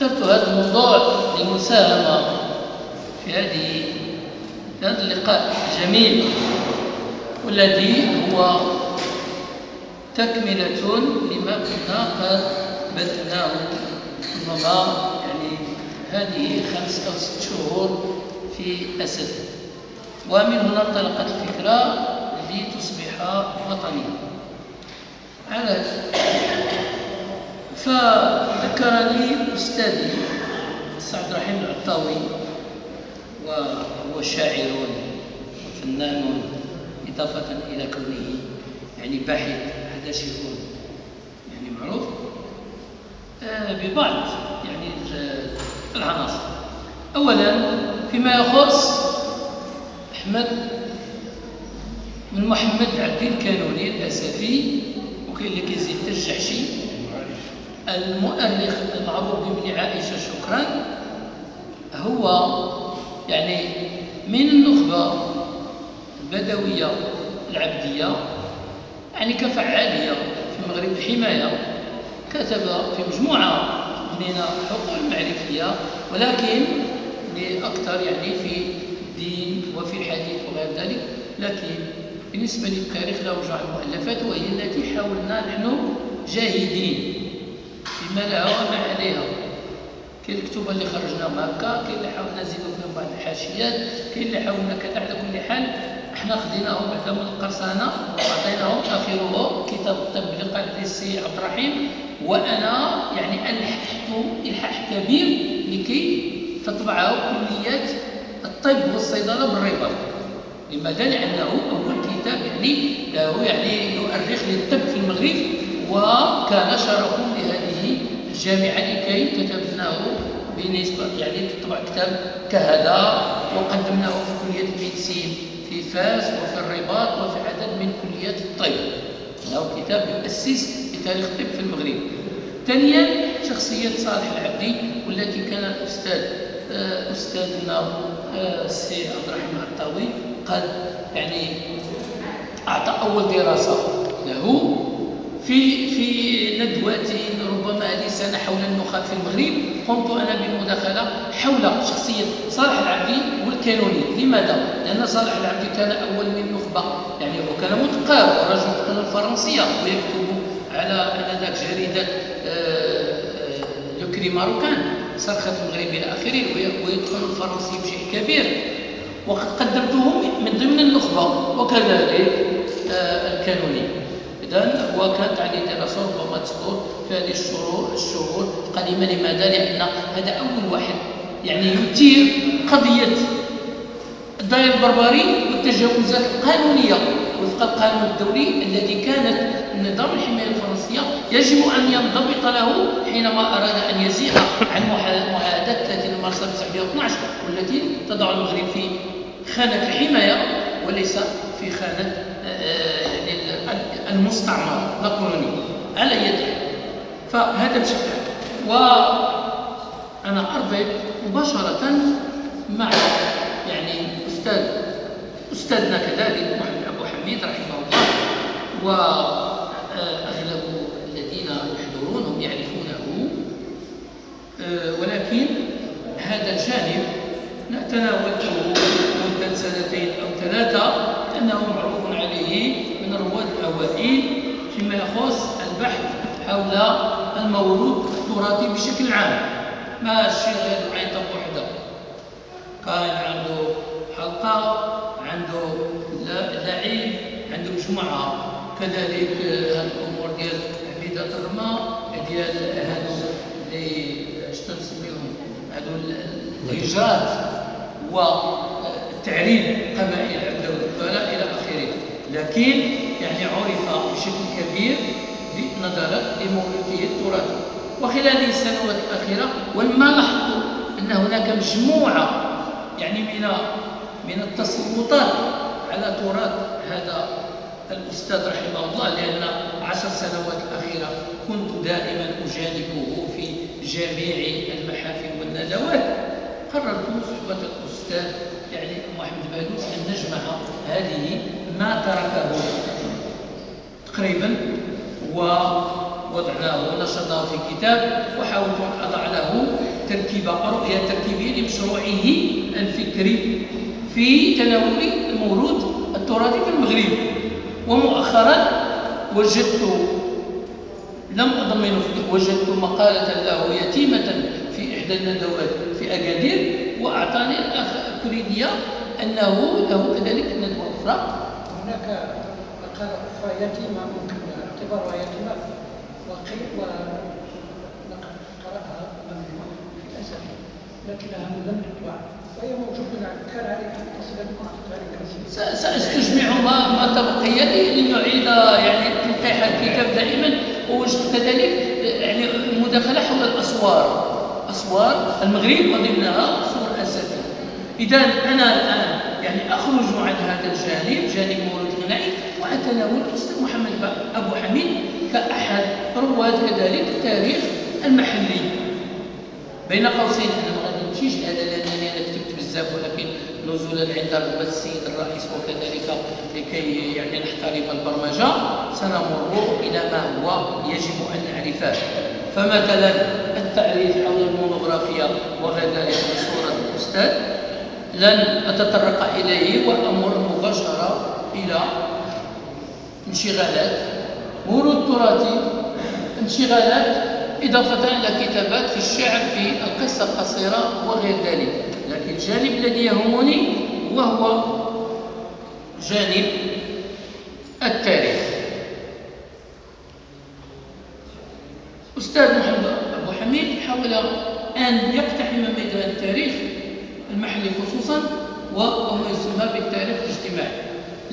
اخترت هذا الموضوع للمساهمة في هذا اللقاء الجميل، والذي هو تكملة لما كنا قد بدأناه ربما يعني هذه 5 أو 6 شهور في أسد. ومن هنا انطلقت الفكرة لتصبح وطنية. فذكرني أستاذي سعد رحيم العطاوي، وهو شاعر وفنان إضافة إلى كونه يعني باحث، هذا شيء يعني معروف ببعض يعني العناصر. أولا فيما يخص أحمد بن محمد عبدي الكانوني الأسفي، وكاين اللي كيزيد الجحشي، المؤرخ المعروف بابن عائشة شكرا، هو يعني من النخبة البدوية العبدية، يعني كفعالية في مغرب الحماية. كتب في مجموعة من الحقوق المعرفية، ولكن لأكثر يعني في الدين وفي الحديث وغير ذلك. لكن بالنسبة للتاريخ له جمع المؤلفات، وهي التي حاولنا نحن جاهدين بما لها وما عليها. كاين الكتب اللي خرجناهم هكا، كاين اللي حاولنا نزيدوا فيهم بعض الحاشيات، كاين اللي حاولنا كذا. على كل حال احنا خديناهم بعدا من القرصنه وعطيناهم اخره كتاب الطب لقال السي عبد الرحيم، وانا يعني الححت الحاح كبير لكي تطبعه كليات الطب والصيدله بالرباط. لماذا؟ لانه اول كتاب يعني له يعني يؤرخ للطب في المغرب، وكان شرف لهذه الجامعه لكي تتبناه بالنسبه يعني تطبع كتاب كهذا. وقدمناه في كليه الميديسين في فاس وفي الرباط وفي عدد من كليات الطب. له كتاب يؤسس لتاريخ الطب في المغرب. ثانيا شخصيه صالح العبدي، والتي كان استاذنا السي عبد الرحيم العطاوي قد يعني اعطى اول دراسه له في ندوات ربما هذه السنه حول النخب في المغرب. قمت انا بالمداخله حول شخصيه صالح العبدي والكانوني. لماذا؟ لان صالح العبدي كان اول من النخبه، يعني هو كان مثقف ورجل يتقن الفرنسيه ويكتب على انذاك جريده لوكري ماروكان صرخه المغرب الى اخره، ويتقن الفرنسي بشيء كبير. وقد قدمته من ضمن النخبه، وكذلك الكانوني. إذن هو كانت عليه دراسة ربما تصدر في هذه الشهور القادمة. لماذا؟ لأن هذا أول واحد يعني يثير قضية الداير البربري والتجاوزات القانونية وفق القانون الدولي الذي كانت نظام الحماية الفرنسية يجب أن ينضبط له حينما أراد أن يزيح عن معاهدة 30 مارس 1912، والتي تضع المغرب في خانة الحماية وليس في خانة المستعمر القانوني على يده. فهذا بشكل. وأنا أربط مباشرة مع يعني أستاذنا كذلك محمد أبو حميد رحمه الله، وأغلب الذين يحضرون هم يعرفونه، ولكن هذا الجانب نتناوله مدة 2 أو 3 لأنه معروف عليه من الرواد الأوائل فيما يخص البحث حول الموروث التراثي بشكل عام، ماشي غير عيطة وحدة. كان عنده حلقة، عنده لعب، عنده مجموعة كذلك الأمور ديال عبيدة الرماء، ديال هادو اللي شنو نسميهم هادو الهجرات والتعريب قبائل عبد الولاء إلى آخره. لكن يعني عرف بشكل كبير بنظرة لموروثه التراثي. وخلال هذه السنوات الأخيرة ولما لاحظت أن هناك مجموعة يعني من التصويتات على تراث هذا الأستاذ رحمه الله، لأن 10 سنوات الأخيرة كنت دائما أجانبه في جميع المحافل والندوات، قررت صحبة الأستاذ يعني محمد بادوس أن نجمع هذه ما تركه تقريبا وضعناه ونشرناه في كتاب، وحاولت أن أضع له رؤية تركيبية لمشروعه الفكري في تناول الموروث التراثي في المغرب. ومؤخرا لم أضمنه، وجدت مقالة له يتيمة في إحدى الندوات في أكادير، وأعطاني الأخ كريديا أنه له كذلك ندوة أخرى. هناك مقالة أخرى يتيمة ممكن اعتبارها يتيمة قرأها في الأسف لكنها لم تطبع وهي موجودة، كان عليك أن تصل بكم سأستجمع ما تبقي لي لنعيد يعني تنقيح الكتاب دائما. ووجدت كذلك يعني مداخلة حول أسوار المغرب وضمنها صور أساتذة. إذا أنا الآن يعني أخرج عن هذا الجانب، جانب الموروث الغنائي، وأتناول الأستاذ محمد أبو حميد كأحد رواد كذلك التاريخ المحلي. بين قوسين أنا ما غاديش هذا لأنني أنا كتبت بزاف، ولكن نزولا عند رغبة السيد الرئيس وكذلك لكي يعني نحترم البرمجة سنمر إلى ما هو يجب أن نعرفه. فمثلا التعريف حول المونوغرافيا وغير بصورة الأستاذ لن أتطرق إليه، وأمر مباشرة إلى انشغالات موروث تراثي، انشغالات إضافة إلى كتابات في الشعر، في القصة القصيرة وغير ذلك. لكن الجانب الذي يهمني وهو جانب التاريخ. أستاذ محمد أبو حميد حاول أن يقتحم ميدان التاريخ المحلي خصوصا وما يسمى بالتاريخ الاجتماعي،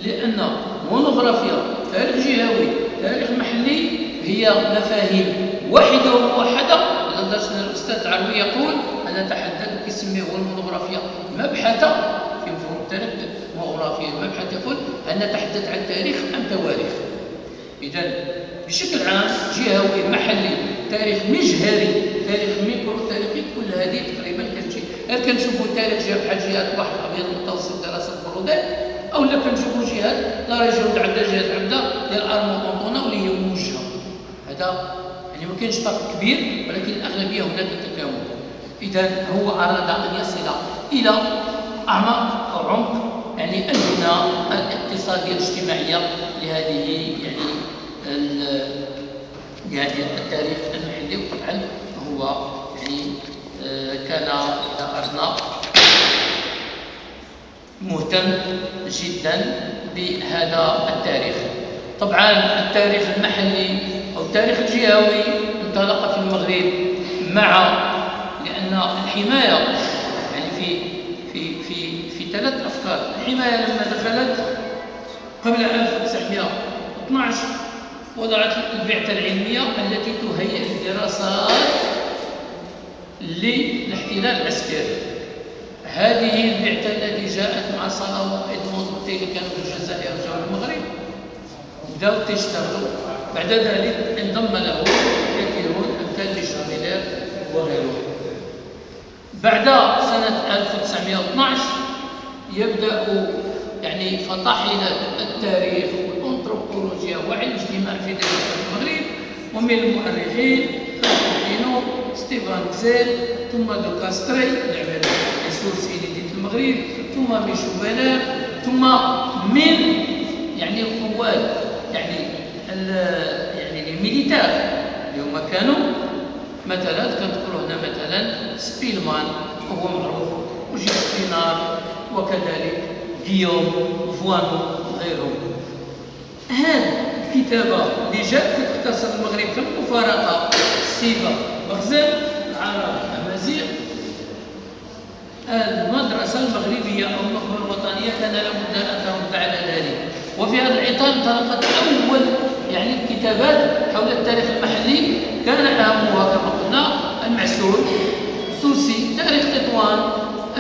لأن مونوغرافيا تاريخ جهوي تاريخ محلي هي مفاهيم واحدة وموحدة. لدرجة أن الأستاذ العروي يقول أنا أتحدث كيسميه هو المونوغرافيا مبحثة في مفهوم التاريخ. المونوغرافيا المبحث يقول أن نتحدث عن تاريخ أم تواريخ. إذا بشكل عام جهوي محلي تاريخ مجهري تاريخ ميكرو تاريخي، كل هذه تقريبا كتجي كنشوفوا التاريخ جهه بحال جهه البحر الابيض المتوسط دراسه البرودات، او لا كنشوفوا جهات لا رجعوا عندها جهه عندها ديال الارمونطونه واللي هي موجهه. هذا يعني ما كاينش فرق كبير، ولكن الاغلبيه هناك تكامل. اذا هو اراد ان يصل الى اعماق او عمق يعني البناء الاقتصاديه الاجتماعيه لهذه يعني التاريخ المحلي. وطبعا هو يعني كان إذا أردنا مهتم جدا بهذا التاريخ. طبعا التاريخ المحلي أو التاريخ الجهوي انطلق في المغرب لأن الحماية يعني في ثلاث أفكار. الحماية لما دخلت قبل 1912 وضعت البعثة العلمية التي تهيئ الدراسات للاحتلال العسكري. هذه البعثة التي جاءت مع صلاح وإدموند اللي كانوا في الجزائر رجعوا للمغرب بداوا تشتغلوا. بعد ذلك انضم له كثيرون أمثال لشاميلير وغيره. بعد سنة 1912 يبدأ يعني فطاحلة التاريخ والأنثروبولوجيا وعلم الاجتماع في دولة المغرب، ومن المؤرخين فلسطينو ستيفان كزيل ثم دو كاستري اللي عمل ريسورس إيديت المغرب، ثم ميشو بنار، ثم من يعني القوات يعني الميليتار اللي هما كانوا مثلا كنذكروا هنا مثلا سبيلمان وهو معروف، وجيس بينار، وكذلك غيوم فوانو وغيرهم. هذه الكتابة اللي جاءت تختصر المغرب كمفارقة سيبا بغزال العرب الأمازيغ، المدرسة المغربية أو النخبة الوطنية كان لابد أن ترد على ذلك. وفي هذا الإطار انطلقت أول يعني الكتابات حول التاريخ المحلي، كان أهمها كما قلنا المعسول، السوسي، تاريخ تطوان،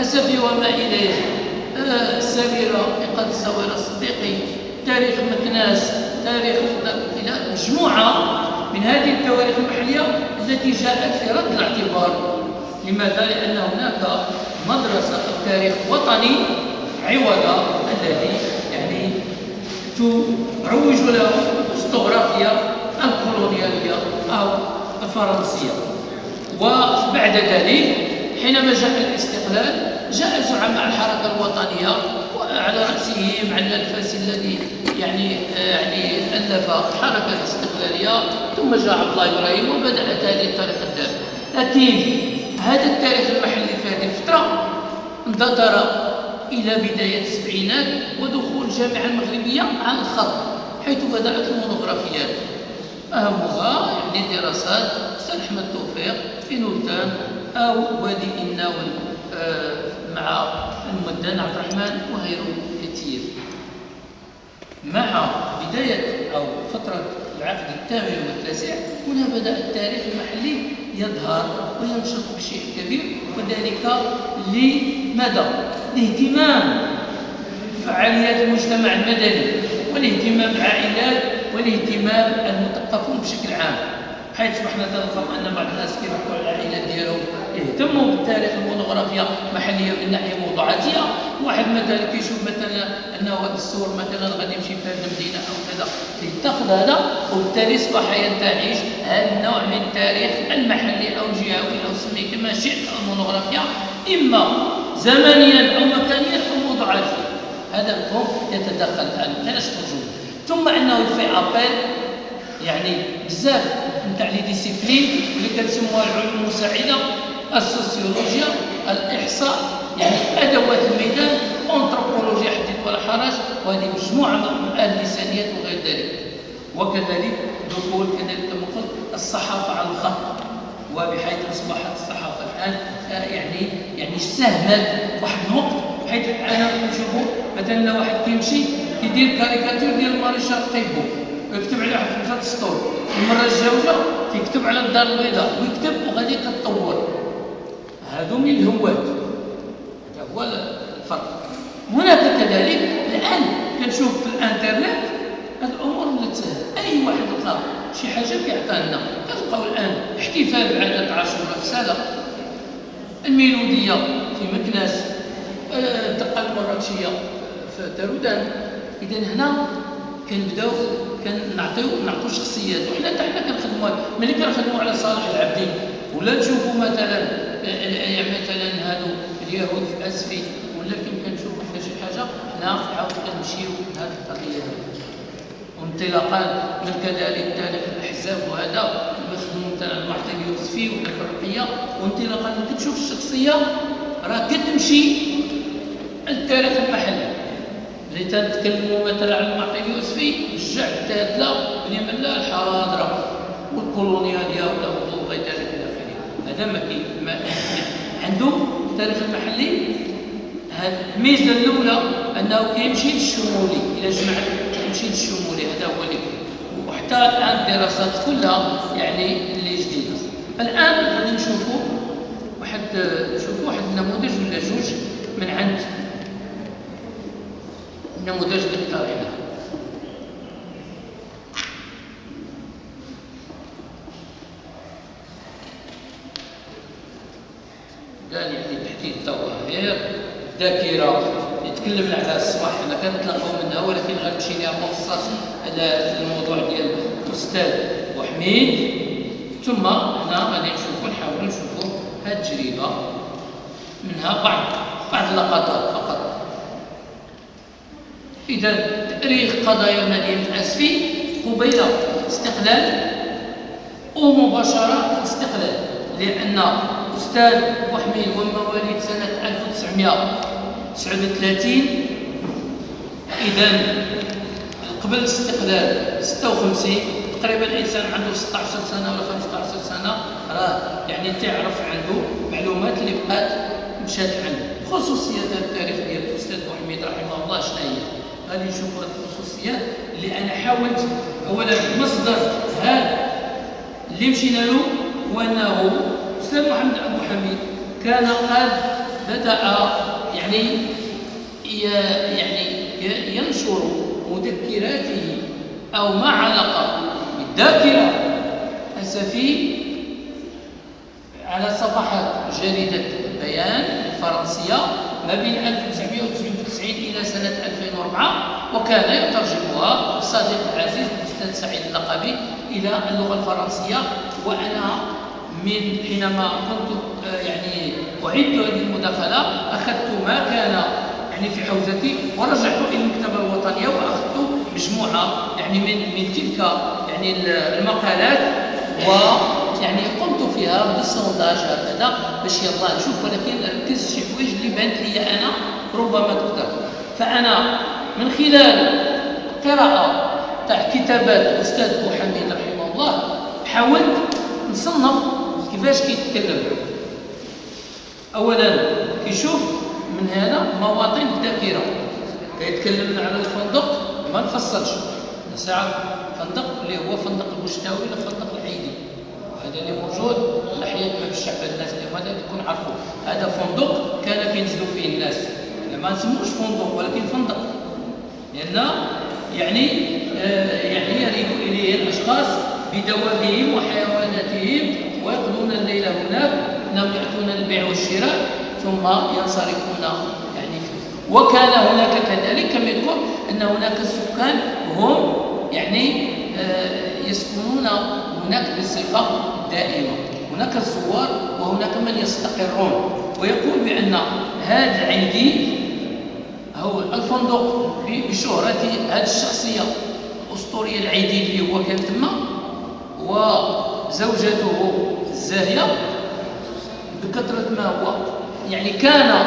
أسفي وما إليه، السريرة، إيقاظ السويرة الصديقي، تاريخ مكناس، تاريخ إلى مجموعة من هذه التواريخ المحلية التي جاءت في رد الاعتبار. لماذا؟ لأن هناك مدرسة التاريخ وطني عوض الذي يعني تروج له الأستغرافية الكولونيالية أو الفرنسية. وبعد ذلك حينما جاء الاستقلال جاء زعماء الحركة الوطنية وعلى رأسهم على الفاسي الذي يعني ألف الحركة الاستقلالية، ثم جاء عبد الله إبراهيم وبدأ تالي تاريخ الدرب. لكن هذا التاريخ المحلي في هذه الفترة انتظر إلى بداية السبعينات ودخول الجامعة المغربية على الخط، حيث بدأت المونوغرافيات، أهمها يعني دراسات أستاذ أحمد توفيق في نولتان أو وادي الناول مع المدن عبد الرحمن وغيره كثير. مع بداية أو فترة العقد الثامن والتاسع هنا بدأ التاريخ المحلي يظهر وينشط بشيء كبير، وذلك لماذا؟ لاهتمام فعاليات المجتمع المدني والاهتمام بالعائلات والاهتمام المثقفون بشكل عام، حيث اصبحنا نلقى ان بعض الناس كيروحوا على العائلات ديالهم يهتموا بالتاريخ المونوغرافيا محليه من ناحيه موضوعاتيه. واحد مثلا كيشوف مثلا انه هذا السور مثلا غادي يمشي في هذه المدينه او كذا يتخذ هذا، وبالتالي اصبح ينتعش هذا النوع من التاريخ المحلي او الجهوي او سميه كما شئت المونوغرافيا، اما زمنيا او مكانيا او موضوعاتيا. هذا الفهم يتدخل الان علاش موجود. ثم انه في ابل يعني بزاف نتاع لي ديسيبلين اللي كنسموها العلوم المساعده، السوسيولوجيا، الاحصاء، يعني ادوات الميدان، انثروبولوجيا حديث ولا حرج، وهذه مجموعه من اللسانيات وغير ذلك. وكذلك دخول كذلك كما قلت الصحافه على الخط، وبحيث اصبحت الصحافه الان يعني ساهمت واحد الوقت، حيث انا نشوفوا مثلا لو واحد كيمشي كيدير كاريكاتير ديال ماريشال طيبو ويكتب عليه واحد 5 سطور، المره الجاوجه كيكتب على الدار البيضاء ويكتب وغادي كتطور. هذو من الهوات، هذا هو الفرق. هناك كذلك الان كنشوف في الانترنت هذه الامور ولات سهله، اي واحد لقى شي حاجه كيعطيها لنا. كنلقاو الان احتفال بعادة عاشوراء في سالا، الميلوديه في مكناس، الدقه المراكشيه في تارودان. اذا هنا كنبداو نعطيو شخصيات، وحنا حتى حنا كنخدموا ملي كنخدموا على صالح العبدي ولا نشوفوا مثلا هادو اليهود في اسفي، ولا كنشوفوا حنا شي حاجه، حنا عاود كنمشيو لهذه القضيه هذه. وانطلاقا من كذلك تاريخ الاحزاب وهذا نخدموا مثلا المعطي اليوسفي ولا الفرقيه، وانطلاقا من كتشوف الشخصيه راه كتمشي التاريخ المحلي. اللي تنتكلموا مثلا على المعطي اليوسفي الجع التادله بن ملا الحاضره والكولونياليه ولا غير ذلك الى اخره. هذا ما عنده التاريخ المحلي. هذه الميزه الاولى انه كيمشي للشمولي، الى جمعت كيمشي للشمولي، هذا هو اللي وحتى الان الدراسات كلها يعني اللي جديده. الان غادي نشوفوا واحد النموذج ولا جوج من عند النموذج بالطريقه قال يعني تحديد الظواهر، ذاكره يتكلم على الصباح حنا كنتلاقاو منها، ولكن غنمشي لها مخصص على الموضوع ديال الاستاذ وحميد. ثم هنا غادي نحاولوا نشوفوا هذه التجربه منها بعض اللقطات فقط. إذا تأريخ قضايا مدينة أسفي قبيل الاستقلال ومباشرة الاستقلال، لأن أستاذ وحميد ومواليد سنة 1939، إذا قبل الاستقلال 56 تقريبا الإنسان عنده 16 سنة ولا 15 سنة، راه يعني تعرف عنده معلومات اللي بقات مشات عنده. خصوصيات التاريخ ديال الأستاذ وحميد رحمه الله شنو هي؟ غادي نشوفوا هذه الخصوصيات اللي انا حاولت. اولا مصدر هذا اللي مشينا له هو انه الاستاذ محمد ابو حميد كان قد بدا يعني ينشر مذكراته او ما علاقه بالذاكره اسفي على صفحات جريده البيان الفرنسيه ما بين 1999 إلى سنة 2004، وكان يترجمها الصديق العزيز الأستاذ سعيد اللقبي إلى اللغة الفرنسية. وأنا من حينما كنت يعني أعد هذه المداخلة أخذت ما كان يعني في حوزتي ورجعت إلى المكتبة الوطنية وأخذت مجموعة يعني من تلك يعني المقالات، ويعني قمت فيها بالسونداج هكذا باش يلا نشوف، ولكن ركزت شي حوايج اللي بانت لي أنا ربما تقدر. فأنا من خلال قراءة تاع كتابات الأستاذ بوحميد رحمه الله حاولت نصنف كيفاش كيتكلم. أولا كيشوف من هذا مواطن الذاكرة، كيتكلم على الفندق ما نفصلش ساعة فندق اللي هو فندق البشتاوي ولا فندق العيدي، هذا اللي موجود ناحية باب الشعب. الناس اللي ماذا تكون عارفوا هذا فندق كان كينزلوا فيه الناس، ما نسموش فندق ولكن فندق، لأن يعني يرد إليه الأشخاص بدوابهم وحيواناتهم ويقضون الليل هناك، انهم ياتون البيع والشراء ثم ينصرفون يعني فيه. وكان هناك كذلك كما يذكر ان هناك سكان هم يعني يسكنون هناك بصفه دائمه، هناك الزوار وهناك من يستقرون. ويقول بان هذا عندي هو الفندق بشهرة هذه الشخصيه الاسطوريه العيدي اللي هو كان تما، وزوجته الزاهية بكثرة ما هو يعني كان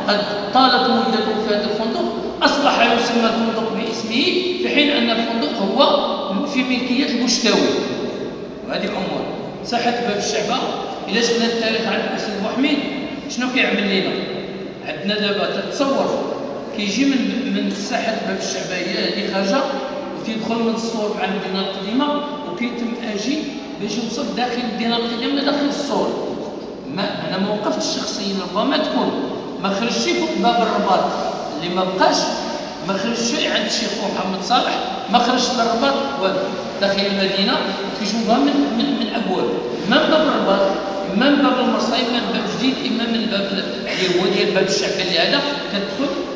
قد طالت مدته في هذا الفندق، أصبح يسمى الفندق باسمه، في حين أن الفندق هو في ملكية البشتاوي. وهذه الأمور ساحة باب الشعبة إذا شفنا التاريخ عن الأستاذ بوحميد شنو كيعمل لنا؟ عندنا دابا تتصور كيجي من ساحة باب الشعبة هي هذه خارجة وتيدخل من السور مع المدينة القديمة وكيتم آجي باش يوصل داخل المدينة القديمة داخل السور. أنا ما وقفتش شخصيا، ربما تكون ما خرجش فوق باب الرباط اللي ما بقاش، ما خرجش عند الشيخ محمد صالح، ما خرجش للرباط داخل المدينة، كيشوفها من أبواب، إما من باب الرباط إما من باب المرصى إما من باب جديد إما من باب اللي هو ديال باب الشعبة اللي هذا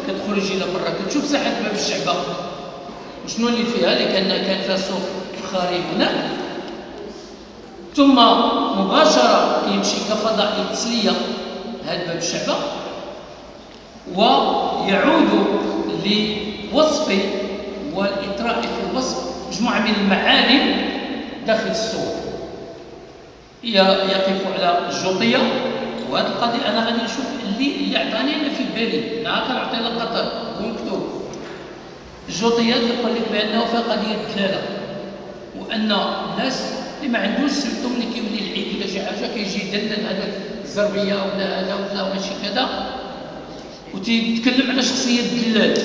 كتخرج إلى برا كتشوف ساحة باب الشعبة وشنو اللي فيها، اللي كان فيها سوق فخاري هناك. ثم مباشرة يمشي كفضاء تسلية هذا باب الشعبة ويعود لوصف والإطراء في الوصف مجموعة من المعالم داخل السور. يقف على الجوطية، وهذه القضية أنا غادي نشوف اللي عطاني أنا في بالي، أنا كنعطي لك قطر هو مكتوب. الجوطية يقول لك بأنه فيها قضية دلالة، وأن الناس اللي ما عندوش سيرتو ملي كيولي العيد ولا شي حاجة كيجي يدلل هذاك الزربية ولا هذا ولا ماشي كذا، وتيتكلم على شخصية الدلال.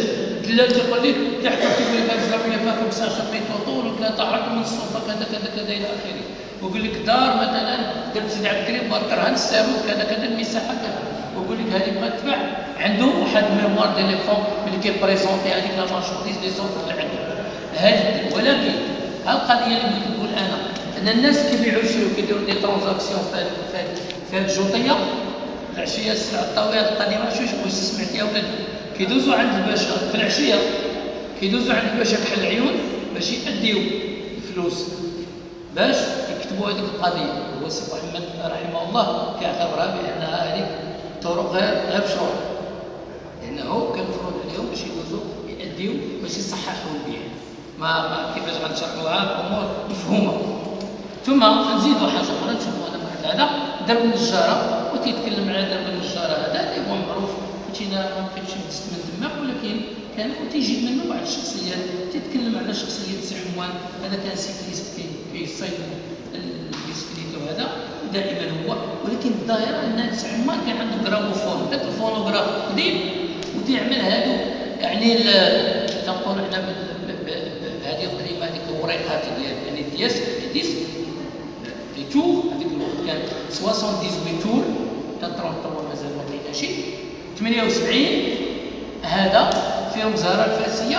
الدلال تيقول لك تحكي كيقول لك هذه الزربية فيها 15 متر طول وثلاثة عرض من الصوفة كذا كذا كذا إلى آخره. ويقول لك دار مثلا درب سيدي عبد الكريم باركرهان الساروت كذا كذا المساحة كذا، ويقول لك هذه بغات تباع. عنده واحد ميموار ديليفون ملي كيبريزونتي هذيك لا مارشانديز لي زوفر اللي عنده هذه. ولكن القضية اللي بغيت نقول أنا أن الناس كيبيعوا يشريو كيديروا دي ترانزاكسيون في هذه الجوطية العشية السلعة الطاوية القديمة واش سمعتيها ولا كيدوزوا عند الباشا في العشية، كيدوزوا عند الباشا كحل العيون باش يأديو الفلوس باش يكتبوا هذيك القضية. هو السي محمد رحمه الله كيعتبرها بأنها هذيك طرق غير مشروعة، لأنه كان المفروض عليهم باش يدوزوا يأديو باش يصححوا البيع. ما كيفاش غنشرحوها امور مفهومه. ثم نزيدوا حاجه اخرى نشوفوا هذا واحد هذا درب النجاره، وتيتكلم على درب النجاره هذا اللي هو معروف كنتينا ما بقيتش من تما، ولكن كان وتيجي منه بعض الشخصيات تيتكلم على شخصيه سي حموان. هذا كان سيكليست كيصيد البيسكليت وهذا دائما هو، ولكن الظاهره ان سي حموان كان عنده جراموفون ذاك الفونوغراف قديم وتيعمل هادو يعني تنقول احنا هذه القديمه هذيك الوريقات ديال يعني ديس لي تور هذيك الوقت كان 78 تور تا 33 مازال ما بقيناش 78 هذا فيهم زهره الفاسيه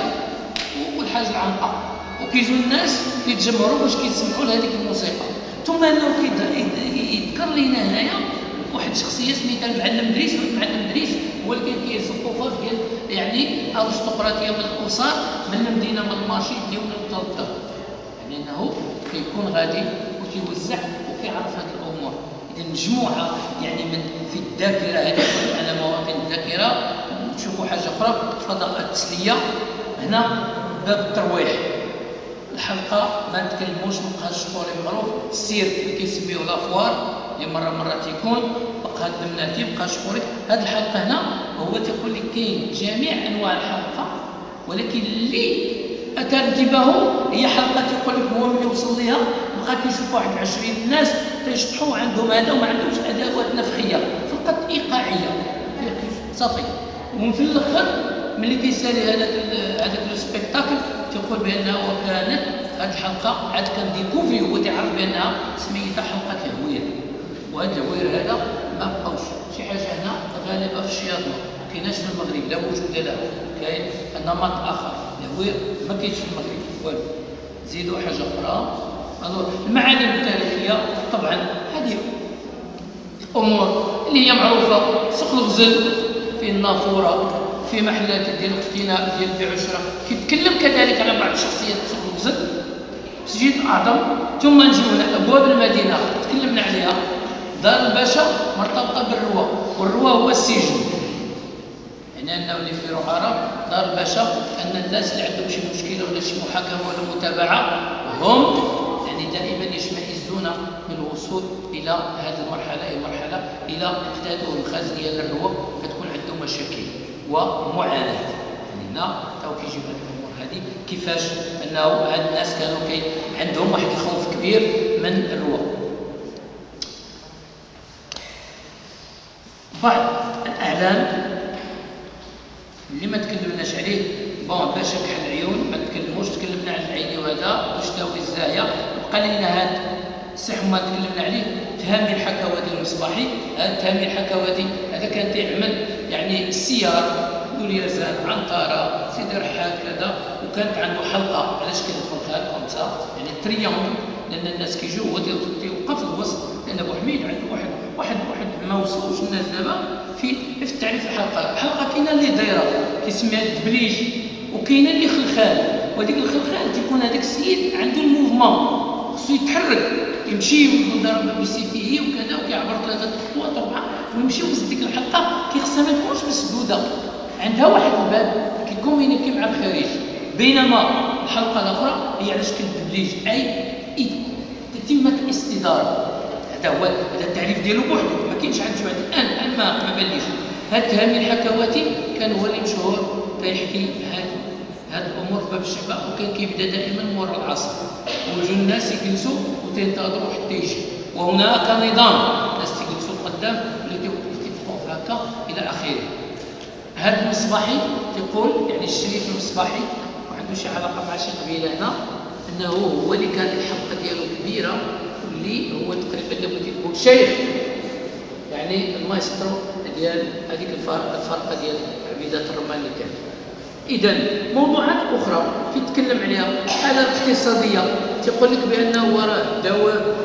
والحاج العنقاء، وكيجوا الناس كيتجمعوا باش كيسمعوا لهذيك الموسيقى. ثم انه يذكر لنا هنايا واحد الشخصيه سميتها المعلم دريس. المعلم دريس هو اللي كان كيهز الطوفات ديال يعني ارستقراطيه من الاسر من المدينه من المارشي ديال الطلطه، يعني لأنه كيكون غادي وكيوزع وكيعرف هذه الأمور. إذا مجموعة يعني من في الذاكرة هذه على مواطن الذاكرة. نشوفوا حاجة أخرى، فضاء التسلية. هنا باب الترويح، الحلقة ما نتكلموش مابقاش شكوري معروف، السير اللي كيسميوه لافوار اللي مرة تيكون بقى هاد المناتي بقى شكوري. هاد الحلقة هنا هو تقول لك كاين جميع أنواع الحلقة، ولكن اللي أتى انتباهه هي حلقة تقول لك هو ملي وصل ليها بقى كيشوف واحد 20 الناس تيشطحوا عندهم هذا وما عندهمش أدوات نفخية، فقط إيقاعية صافي. ومن في الآخر ملي كيسالي هذاك السبيكتاكل تيقول بأنه كانت هذه الحلقة عاد كان ديكوفري، هو تعرف بأنها سميتها حلقة الهوير. وهذا الهوير هذا ما بقاوش شي حاجة هنا غالبة في الشياطين، ما كايناش في المغرب، لا وجود له، كاين نمط آخر. الهوير ما كاينش في المغرب والو. زيدوا حاجة أخرى، المعالم التاريخية. طبعا هذه الأمور اللي هي معروفة، سوق الغزل في النافورة، في محلات ديال الاقتناء ديال بعشرة، كيتكلم كذلك على بعض الشخصيات سوق الغزل، مسجد الأعظم. ثم نجيو هنا أبواب المدينة تكلمنا عليها، دار الباشا مرتبطة بالروا، والروا هو السجن، يعني أنه اللي في عرب دار الباشا أن الناس اللي عندهم شي مشكلة ولا شي محاكمة ولا متابعة هم يعني دائما يشمئزون من الوصول إلى هذه المرحلة إلى افتادوا الخازنية للروا، فتكون عندهم مشاكل ومعاناة. يعني هنا تو كيجيب هذه الأمور هذه كيفاش أنه هاد الناس كانوا عندهم واحد الخوف كبير من الروا. بعض الأعلام اللي ما تكلمناش عليه باش كحل العيون ما تكلموش، تكلمنا على العين وهذا واش داوي الزايا، بقى لنا هذا السحب ما تكلمنا عليه. تهامي الحكوادي المصباحي، هذا تهامي الحكوادي هذا كان تعمل يعني السيار اليزان عنترة سيدي رحات كذا، وكانت عنده حلقة علاش كيدخل خال خمسة يعني تريونغل، لأن الناس كيجيو هو تيوقف في الوسط، لأن أبو حميد عنده واحد ما وصلوش الناس دابا في التعريف الحلقة كاينة اللي دايرة كيسميها الدبليج، وكاينة اللي خلخال، وهذيك الخلخال تيكون هذاك السيد عنده الموفمون خصو يتحرك، يمشي ويضرب بسيفه وكذا وكيعبر 3 خطوات 4 ويمشي وسط ديك الحلقة كيخصها ما تكونش مسدودة، عندها واحد الباب كيكومينيكي مع الخارج. بينما الحلقة الأخرى هي علاش كالدبليج أي تتمة الاستدارة، هذا هو التعريف ديالو بوحدو، ما كاينش عند واحد الآن ما بانليش. هاد تهامي الحكواتي كان هو اللي مشهور كيحكي هاد الأمور في باب الشفاء، وكان كيبدا دائما مورا العصر ويجوا الناس يجلسوا وتنتظروا حتى يجي، وهناك نظام الناس تجلسوا قدام ولا يتفقوا هكا إلى آخره. هذا المصباحي تقول يعني الشريف المصباحي وعنده شي علاقه مع شي قبيله هنا، انه هو اللي كان الحلقه ديالو كبيره، واللي هو تقريبا اللي تقول شيخ يعني المايسترو ديال هذيك الفرقه ديال عبيدات الرمان اللي كانت. اذا موضوعات اخرى كيتكلم عليها، حاله اقتصاديه تقول لك بانه وراء الدواب